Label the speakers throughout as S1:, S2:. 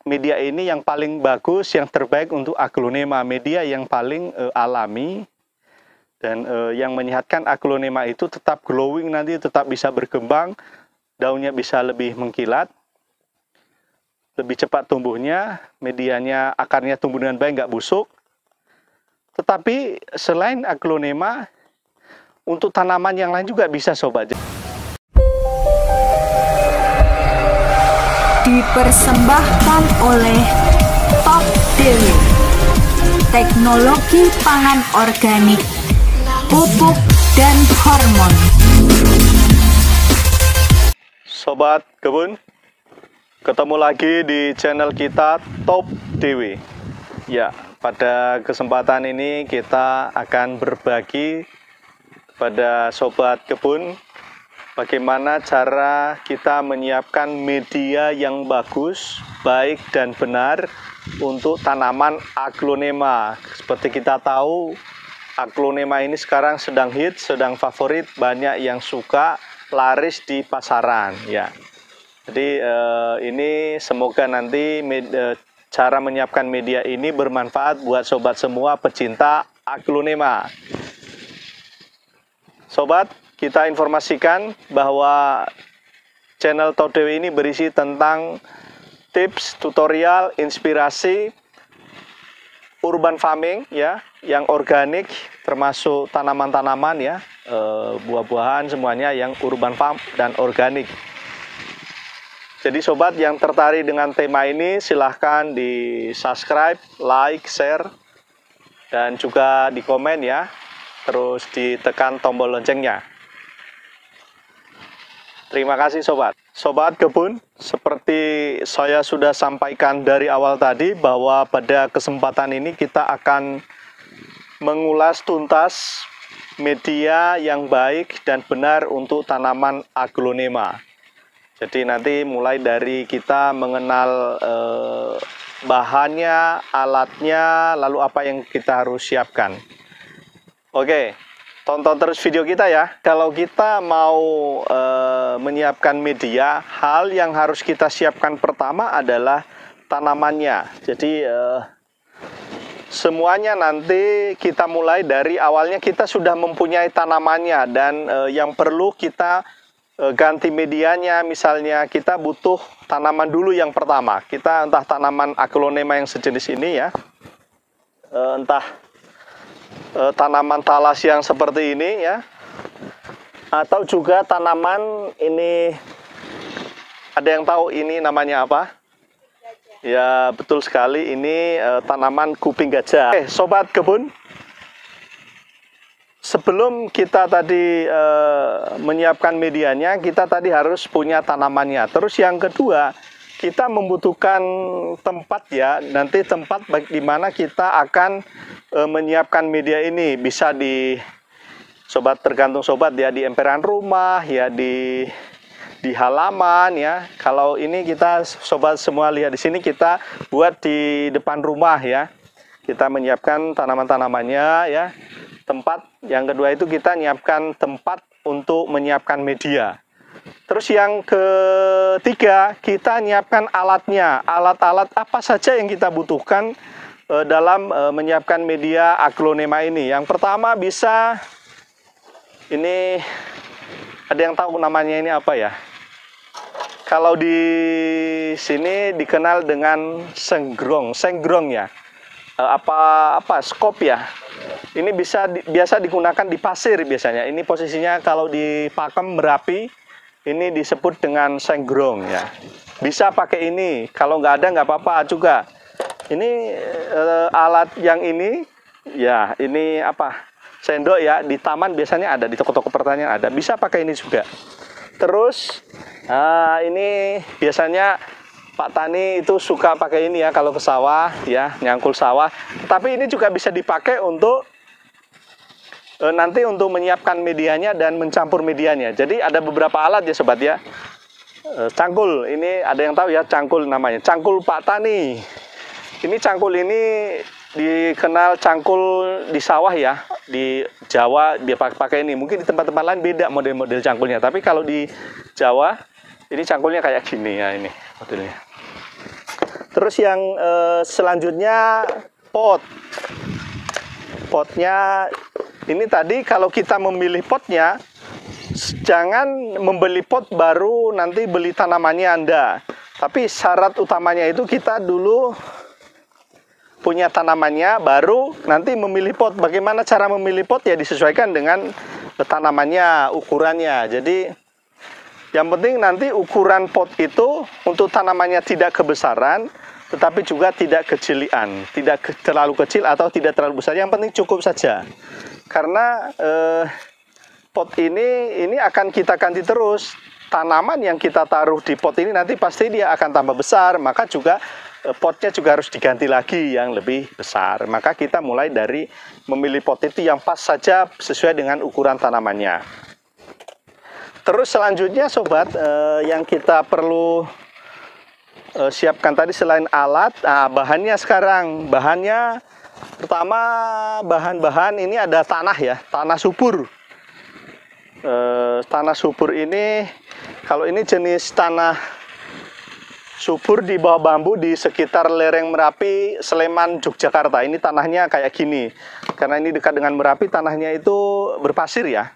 S1: media ini yang paling bagus, yang terbaik untuk aglonema, media yang paling alami dan yang menyehatkan aglonema itu tetap glowing, nanti tetap bisa berkembang, daunnya bisa lebih mengkilat, lebih cepat tumbuhnya, medianya, akarnya tumbuh dengan baik, nggak busuk. Tetapi selain aglonema, untuk tanaman yang lain juga bisa sobat.
S2: Dipersembahkan oleh Top Dewi, teknologi pangan organik, pupuk dan hormon.
S1: Sobat kebun, ketemu lagi di channel kita Top Dewi. Ya, pada kesempatan ini kita akan berbagi kepada sobat kebun bagaimana cara kita menyiapkan media yang bagus, baik dan benar untuk tanaman aglonema. Seperti kita tahu, aglonema ini sekarang sedang hit, sedang favorit, banyak yang suka, laris di pasaran. Ya, jadi ini semoga nanti cara menyiapkan media ini bermanfaat buat sobat semua pecinta aglonema. Sobat, kita informasikan bahwa channel Top Dewi ini berisi tentang tips, tutorial, inspirasi urban farming ya, yang organik, termasuk tanaman-tanaman ya, buah-buahan semuanya yang urban farm dan organik. Jadi sobat yang tertarik dengan tema ini silahkan di subscribe, like, share, dan juga di komen ya. Terus ditekan tombol loncengnya. Terima kasih sobat. Sobat kebun, seperti saya sudah sampaikan dari awal tadi bahwa pada kesempatan ini kita akan mengulas tuntas media yang baik dan benar untuk tanaman aglonema. Jadi nanti mulai dari kita mengenal bahannya, alatnya, lalu apa yang kita harus siapkan. Oke, tonton terus video kita ya. Kalau kita mau menyiapkan media, hal yang harus kita siapkan pertama adalah tanamannya. Jadi semuanya nanti kita mulai dari awalnya kita sudah mempunyai tanamannya, dan yang perlu kita ganti medianya. Misalnya kita butuh tanaman dulu yang pertama. Kita entah tanaman aglonema yang sejenis ini ya, entah tanaman talas yang seperti ini ya, atau juga tanaman ini, ada yang tahu ini namanya apa? Ya betul sekali, ini tanaman kuping gajah. Sobat kebun, sebelum kita tadi menyiapkan medianya, kita tadi harus punya tanamannya. Terus yang kedua, kita membutuhkan tempat ya, nanti tempat di mana kita akan menyiapkan media ini. Bisa di sobat, tergantung sobat ya, di emperan rumah ya, di halaman ya. Kalau ini kita sobat semua lihat di sini, kita buat di depan rumah ya. Kita menyiapkan tanaman-tanamannya ya. Tempat yang kedua itu kita nyiapkan tempat untuk menyiapkan media. Terus yang ketiga, kita nyiapkan alatnya. Alat-alat apa saja yang kita butuhkan dalam menyiapkan media aglonema ini. Yang pertama bisa, ini ada yang tahu namanya ini apa ya? Kalau di sini dikenal dengan senggrong ya. Skop ya. Ini biasa digunakan di pasir biasanya. Ini posisinya kalau di pakem Merapi, ini disebut dengan senggrong ya. Bisa pakai ini, kalau nggak ada nggak apa-apa juga. Ini alat yang ini ya, ini apa, sendok ya, di taman biasanya ada, di toko-toko pertanian ada, bisa pakai ini juga. Terus ini biasanya Pak Tani itu suka pakai ini ya kalau ke sawah ya, nyangkul sawah. Tapi ini juga bisa dipakai untuk nanti untuk menyiapkan medianya dan mencampur medianya. Jadi ada beberapa alat ya sobat ya. Cangkul, ini ada yang tahu ya, cangkul namanya, cangkul Pak Tani. Ini cangkul ini dikenal cangkul di sawah ya, di Jawa dia pakai ini. Mungkin di tempat-tempat lain beda model-model cangkulnya, tapi kalau di Jawa ini cangkulnya kayak gini ya, ini modelnya. Terus yang selanjutnya potnya ini tadi kalau kita memilih potnya, jangan membeli pot baru nanti beli tanamannya Anda. Tapi syarat utamanya itu kita dulu punya tanamannya, baru nanti memilih pot. Bagaimana cara memilih pot? Ya disesuaikan dengan tanamannya, ukurannya. Jadi yang penting nanti ukuran pot itu untuk tanamannya tidak kebesaran, tetapi juga tidak kecilian, tidak terlalu kecil atau tidak terlalu besar. Yang penting cukup saja. Karena pot ini akan kita ganti terus. Tanaman yang kita taruh di pot ini nanti pasti dia akan tambah besar, maka juga potnya juga harus diganti lagi yang lebih besar. Maka kita mulai dari memilih pot itu yang pas saja sesuai dengan ukuran tanamannya. Terus selanjutnya sobat, yang kita perlu siapkan tadi selain alat, bahannya sekarang. Bahannya pertama, bahan-bahan ini ada tanah ya, tanah subur. Tanah subur ini, kalau ini jenis tanah subur di bawah bambu di sekitar lereng Merapi, Sleman, Yogyakarta. Ini tanahnya kayak gini. Karena ini dekat dengan Merapi, tanahnya itu berpasir ya.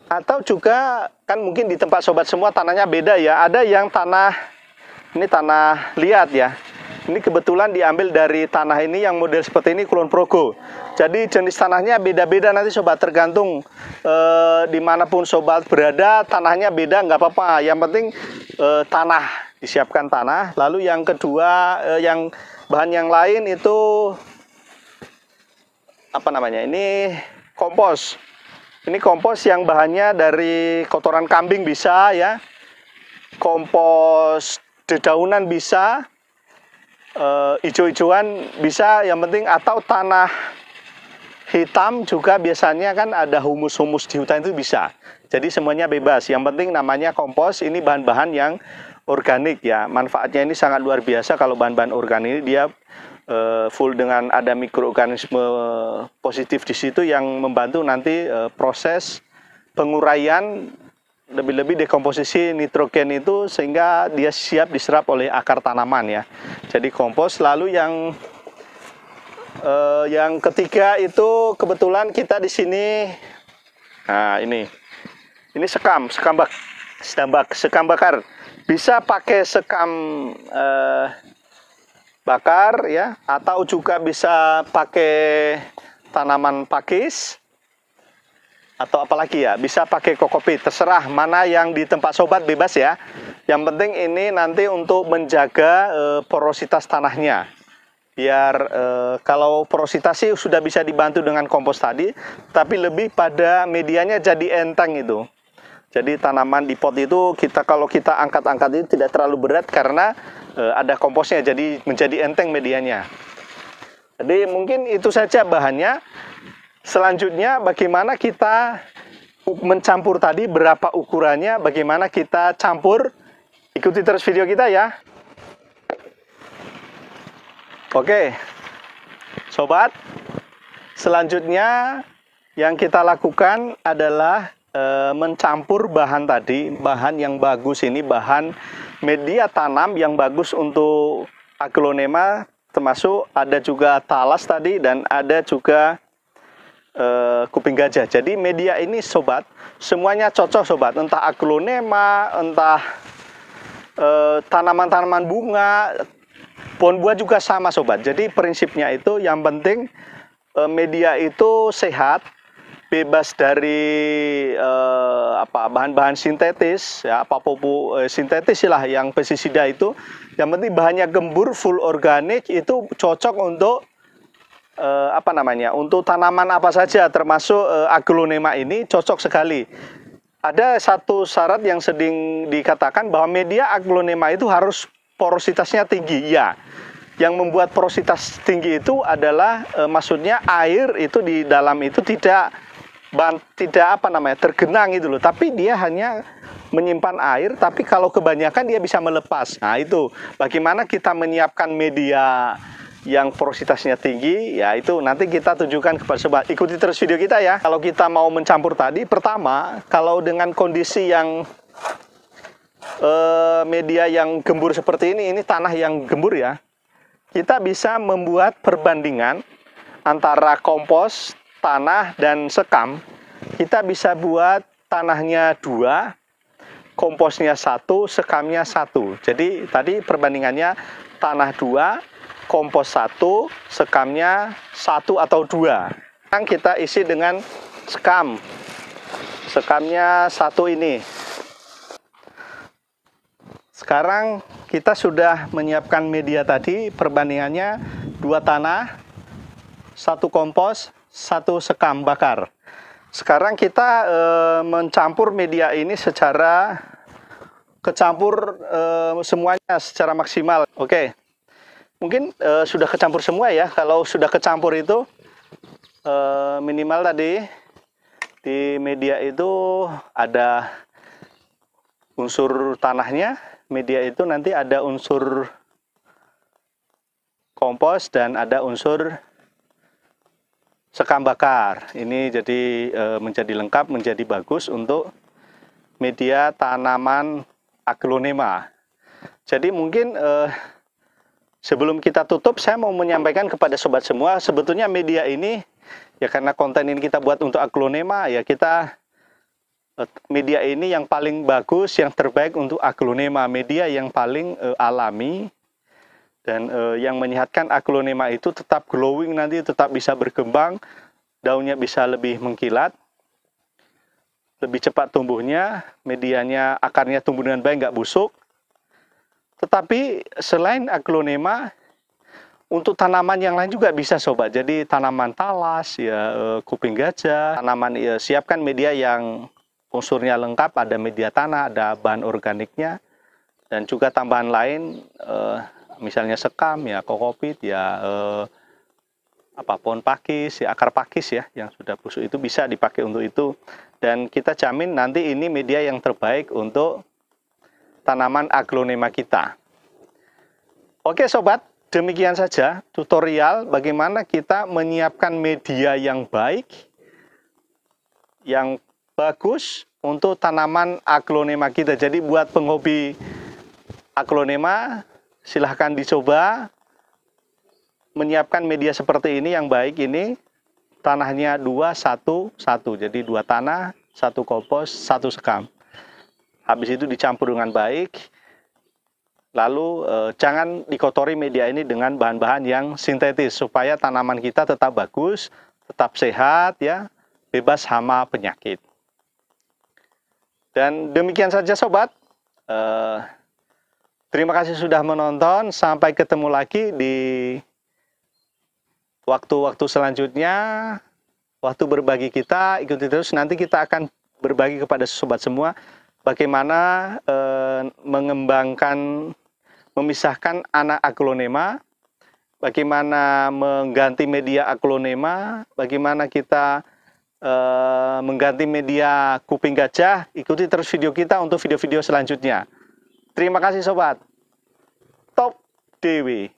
S1: Atau juga kan mungkin di tempat sobat semua tanahnya beda ya. Ada yang tanah, ini tanah liat ya. Ini kebetulan diambil dari tanah ini yang model seperti ini, Kulon Progo. Jadi jenis tanahnya beda-beda nanti sobat, tergantung dimanapun sobat berada, tanahnya beda nggak apa-apa. Yang penting tanah, disiapkan tanah. Lalu yang kedua, yang bahan yang lain itu apa namanya? Ini kompos. Ini kompos yang bahannya dari kotoran kambing bisa ya. Kompos dedaunan bisa, hijau-hijauan bisa, yang penting, atau tanah hitam juga biasanya kan ada humus-humus di hutan itu bisa. Jadi semuanya bebas, yang penting namanya kompos. Ini bahan-bahan yang organik ya, manfaatnya ini sangat luar biasa. Kalau bahan-bahan organik ini dia full dengan ada mikroorganisme positif di situ yang membantu nanti proses penguraian, lebih-lebih dekomposisi nitrogen itu sehingga dia siap diserap oleh akar tanaman ya. Jadi kompos. Lalu yang ketiga itu kebetulan kita di sini, nah ini sekam bakar. Bisa pakai sekam bakar ya, atau juga bisa pakai tanaman pakis. Atau apalagi ya, bisa pakai kokopit, terserah mana yang di tempat sobat, bebas ya. Yang penting ini nanti untuk menjaga porositas tanahnya. Biar kalau porositas sih sudah bisa dibantu dengan kompos tadi, tapi lebih pada medianya jadi enteng itu. Jadi tanaman di pot itu kalau kita angkat-angkat itu tidak terlalu berat karena ada komposnya, jadi menjadi enteng medianya. Jadi mungkin itu saja bahannya. Selanjutnya bagaimana kita mencampur tadi, berapa ukurannya, bagaimana kita campur. Ikuti terus video kita ya. Oke, sobat, selanjutnya yang kita lakukan adalah mencampur bahan tadi. Bahan yang bagus ini, bahan media tanam yang bagus untuk aglonema, termasuk ada juga talas tadi dan ada juga kuping gajah. Jadi media ini sobat, semuanya cocok sobat, entah aglonema, entah tanaman-tanaman bunga, pohon buah juga sama sobat. Jadi prinsipnya itu yang penting media itu sehat, bebas dari bahan-bahan sintetis ya, pupuk sintetis lah yang pestisida itu. Yang penting bahannya gembur, full organik, itu cocok untuk untuk tanaman apa saja, termasuk aglonema ini cocok sekali. Ada satu syarat yang sering dikatakan bahwa media aglonema itu harus porositasnya tinggi ya. Yang membuat porositas tinggi itu adalah maksudnya air itu di dalam itu tidak tergenang gitu loh, tapi dia hanya menyimpan air, tapi kalau kebanyakan dia bisa melepas. Nah itu bagaimana kita menyiapkan media yang porositasnya tinggi, ya itu nanti kita tunjukkan kepada sobat. Ikuti terus video kita ya. Kalau kita mau mencampur tadi, pertama kalau dengan kondisi yang media yang gembur seperti ini tanah yang gembur ya, kita bisa membuat perbandingan antara kompos, tanah, dan sekam. Kita bisa buat tanahnya 2, komposnya 1, sekamnya 1. Jadi tadi perbandingannya tanah 2, kompos 1, sekamnya 1 atau 2. Sekarang kita isi dengan sekam. Sekamnya 1 ini. Sekarang kita sudah menyiapkan media tadi, perbandingannya 2 tanah, 1 kompos, 1 sekam bakar. Sekarang kita mencampur media ini secara kecampur semuanya secara maksimal. Oke, mungkin sudah kecampur semua ya. Kalau sudah kecampur itu minimal tadi di media itu ada unsur tanahnya. Media itu nanti ada unsur kompos dan ada unsur sekam bakar. Ini jadi menjadi lengkap, menjadi bagus untuk media tanaman aglonema. Jadi mungkin sebelum kita tutup, saya mau menyampaikan kepada sobat semua, sebetulnya media ini ya karena konten ini kita buat untuk aglonema, ya kita media ini yang paling bagus, yang terbaik untuk aglonema, media yang paling alami dan yang menyehatkan aglonema itu tetap glowing, nanti tetap bisa berkembang, daunnya bisa lebih mengkilat, lebih cepat tumbuhnya, medianya akarnya tumbuh dengan baik, nggak busuk. Tetapi selain aglonema, untuk tanaman yang lain juga bisa sobat. Jadi tanaman talas, ya kuping gajah, tanaman ya, siapkan media yang unsurnya lengkap, ada media tanah, ada bahan organiknya, dan juga tambahan lain, misalnya sekam, ya kokopit, ya pohon pakis, ya akar pakis ya, yang sudah busuk itu bisa dipakai untuk itu. Dan kita jamin nanti ini media yang terbaik untuk tanaman aglonema kita. Oke sobat, demikian saja tutorial bagaimana kita menyiapkan media yang baik, yang bagus untuk tanaman aglonema kita. Jadi buat penghobi aglonema, silahkan dicoba menyiapkan media seperti ini yang baik ini. Tanahnya 2, 1, 1. Jadi 2 tanah, 1 kompos, 1 sekam. Habis itu dicampur dengan baik. Lalu jangan dikotori media ini dengan bahan-bahan yang sintetis supaya tanaman kita tetap bagus, tetap sehat ya, bebas hama penyakit. Dan demikian saja sobat. Terima kasih sudah menonton. Sampai ketemu lagi di waktu-waktu selanjutnya. Waktu berbagi kita, ikuti terus. Nanti kita akan berbagi kepada sobat semua bagaimana mengembangkan, memisahkan anak aglonema, bagaimana mengganti media aglonema, bagaimana kita mengganti media kuping gajah. Ikuti terus video kita untuk video-video selanjutnya. Terima kasih sobat. Top Dewi.